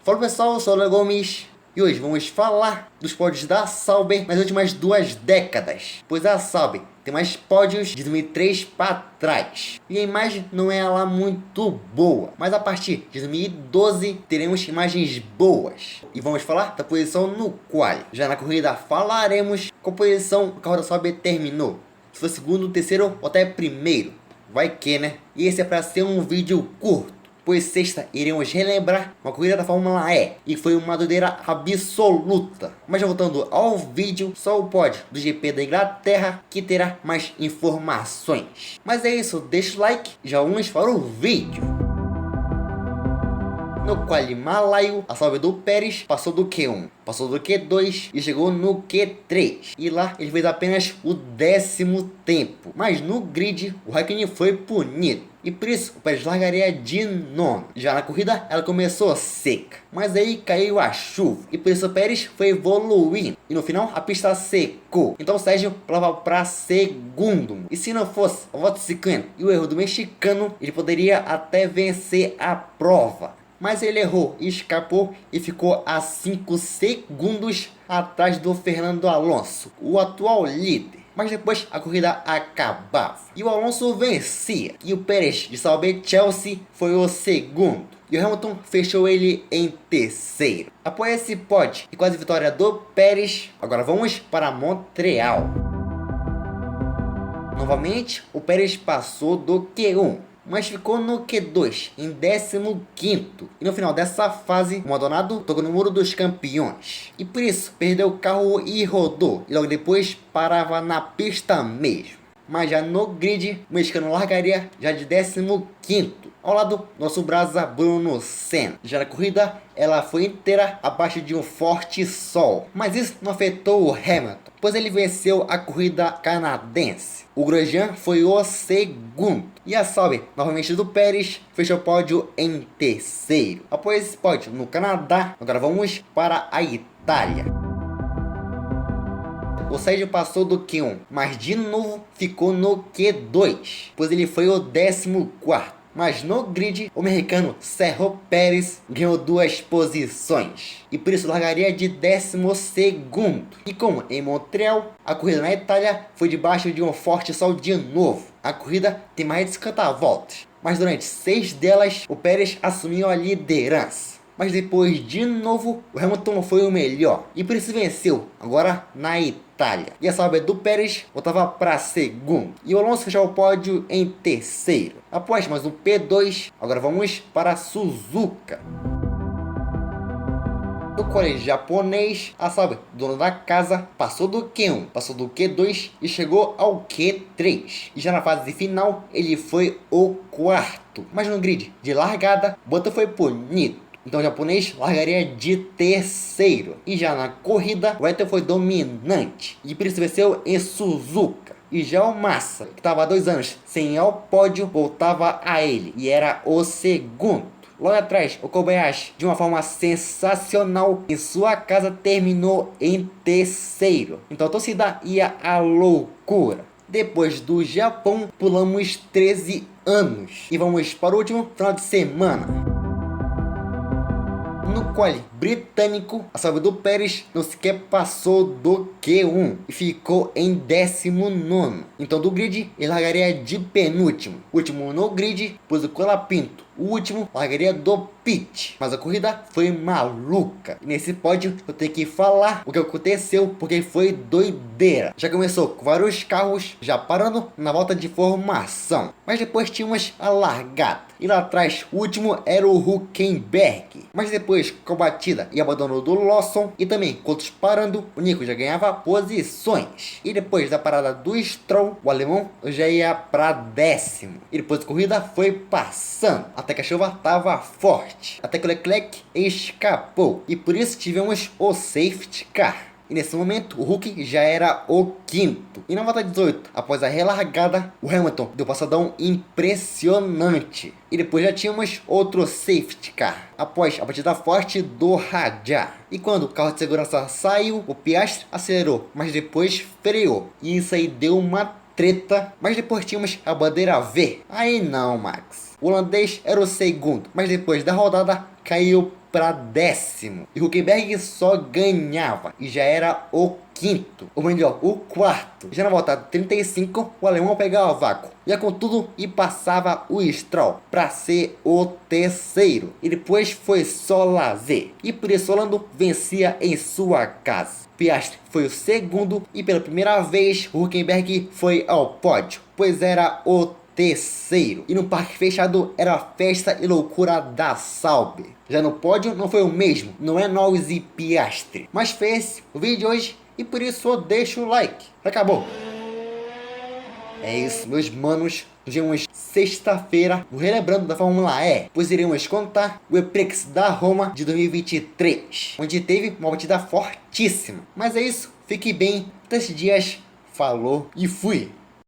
Fala pessoal, eu sou o Léo Gomes e hoje vamos falar dos pódios da Sauber nas últimas 2 décadas. Pois a Sauber tem mais pódios de 2003 para trás e a imagem não é lá muito boa, mas a partir de 2012 teremos imagens boas. E vamos falar da posição no quali. Já na corrida falaremos qual posição o carro da Sauber terminou. Se foi segundo, terceiro ou até primeiro. Vai que, né? E esse é para ser um vídeo curto, pois sexta iremos relembrar uma corrida da Fórmula E e foi uma doideira absoluta. Mas já voltando ao vídeo, só o pódio do GP da Inglaterra que terá mais informações. Mas é isso, deixa o like e já vamos para o vídeo. No quali malaio, a Sauber do Pérez passou do Q1, passou do Q2 e chegou no Q3. E lá ele fez apenas o 10º tempo. Mas no grid, o Raikkonen foi punido. E por isso o Pérez largaria de nono. Já na corrida ela começou seca, mas aí caiu a chuva. E por isso o Pérez foi evoluindo. E no final a pista secou. Então o Sérgio pulava para segundo. E se não fosse a volta 50 e o erro do mexicano, ele poderia até vencer a prova. Mas ele errou e escapou e ficou a 5 segundos atrás do Fernando Alonso, o atual líder. Mas depois a corrida acabava e o Alonso vencia. E o Pérez de Sauber Chelsea foi o segundo. E o Hamilton fechou ele em terceiro. Após esse pódio e quase vitória do Pérez, agora vamos para Montreal. Novamente, o Pérez passou do Q1. Mas ficou no Q2, em 15º. E no final dessa fase, o Maldonado tocou no muro dos campeões. E por isso, perdeu o carro e rodou. E logo depois, parava na pista mesmo. Mas já no grid, o mexicano largaria já de 15º. Ao lado do nosso brasa Bruno Senna. Já na corrida, ela foi inteira abaixo de um forte sol. Mas isso não afetou o Hamilton, pois ele venceu a corrida canadense. O Grosjean foi o segundo. E a Sauber, novamente do Pérez, fechou o pódio em terceiro. Após esse pódio no Canadá, agora vamos para a Itália. O Sérgio passou do Q1, mas de novo ficou no Q2, pois ele foi o 14º. Mas no grid, o mexicano Sergio Pérez ganhou 2 posições e por isso largaria de 12º. E como em Montreal, a corrida na Itália foi debaixo de um forte sol de novo. A corrida tem mais de 50 voltas, mas durante 6 delas o Pérez assumiu a liderança. Mas depois de novo o Hamilton foi o melhor e por isso venceu, agora na Itália. E a Sauber do Pérez voltava para segundo e o Alonso fechou o pódio em terceiro. Após mais um P2, agora vamos para Suzuka. No quali japonês, a Sauber, dono da casa, passou do Q1, passou do Q2 e chegou ao Q3. E já na fase final, ele foi o 4º. Mas no grid de largada, Bottas foi punido. Então o japonês largaria de terceiro. E já na corrida, o Vettel foi dominante e por isso venceu em Suzuka. E já o Massa, que estava há 2 anos sem ir ao pódio, voltava a ele e era o segundo. Logo atrás, o Kobayashi, de uma forma sensacional, em sua casa terminou em terceiro. Então a torcida ia à loucura. Depois do Japão, pulamos 13 anos e vamos para o último final de semana. No quali britânico, a Sauber do Pérez não sequer passou do Q1 e ficou em 19º. Então do grid ele largaria de penúltimo. O último no grid, pois o Colapinto, o último, largaria do pit. Mas a corrida foi maluca. E nesse pódio eu tenho que falar o que aconteceu, porque foi doideira. Já começou com vários carros já parando na volta de formação. Mas depois tínhamos a largada. E lá atrás o último era o Hülkenberg. Mas depois com a batida e abandono do Lawson e também com outros parando, o Nico já ganhava posições. E depois da parada do Stroll, o alemão já ia para 10º. E depois a corrida foi passando, até que a chuva estava forte, até que o Leclerc escapou. E por isso tivemos o safety car. E nesse momento o Hulk já era o 5º. E na volta 18, após a relargada, o Hamilton deu passadão impressionante. E depois já tínhamos outro safety car, após a batida forte do Rajah. E quando o carro de segurança saiu, o Piastri acelerou, mas depois freou. E isso aí deu uma treta, mas depois tínhamos a bandeira V. Aí não, Max. O holandês era o segundo, mas depois da rodada caiu para 10º. E Huckenberg só ganhava e já era o quinto, ou melhor, o quarto. Já na volta 35, o alemão pegava o vácuo, ia com tudo e passava o Stroll para ser o terceiro. E depois foi só lazer. E por isso Lando vencia em sua casa. Piastri foi o segundo e pela primeira vez Huckenberg foi ao pódio, pois era o terceiro. E no parque fechado era festa e loucura da Sauber. Já no pódio não foi o mesmo, não é Norris e Piastri. Mas foi esse o vídeo de hoje e por isso deixa o like. Acabou. É isso, meus manos. Nos vemos sexta-feira no Relembrando da Fórmula E, pois iremos contar o E-Prix da Roma de 2023, onde teve uma batida fortíssima. Mas é isso, fique bem, 3 dias, falou e fui!